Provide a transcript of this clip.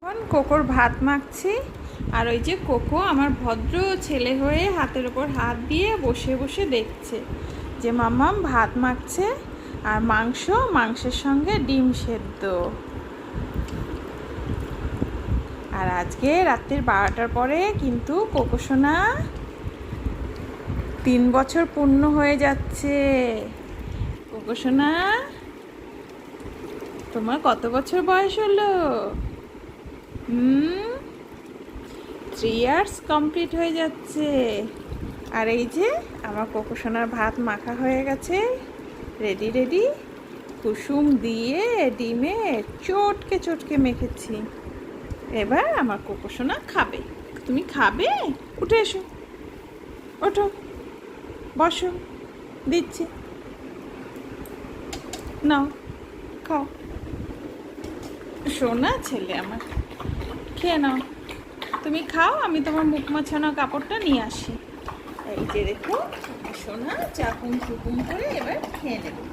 এখন কোকোর ভাত মাখছি। আর ওই যে কোকো আমার ভদ্র ছেলে হয়ে হাতের ওপর হাত দিয়ে বসে বসে দেখছে যে মাম্মাম ভাত মাখছে আর মাংসের সঙ্গে ডিম সেদ্ধ। আর আজকে রাত্রির 12টার পরে কিন্তু কোকো সোনা 3 বছর পূর্ণ হয়ে যাচ্ছে। কোকো সোনা, তোমার কত বছর বয়স হলো? 3 ইয়ার্স কমপ্লিট হয়ে যাচ্ছে। আর এই যে আমার কোকো সোনার ভাত মাখা হয়ে গেছে, রেডি। কুসুম দিয়ে ডিমে চটকে চটকে মেখেছি। এবার আমার কোকো সোনা খাবে। তুমি খাবে? উঠে এসো, ওঠো, বসো, দিচ্ছি, নাও খাও। সোনা ছেলে আমার, খেয়ে নাও। তুমি খাও, আমি তোমার মুখ মাছানো কাপড়টা নিয়ে আসি। এই যে দেখো সোনা চাকুম চুকুম করে এবার খেয়ে নেবে।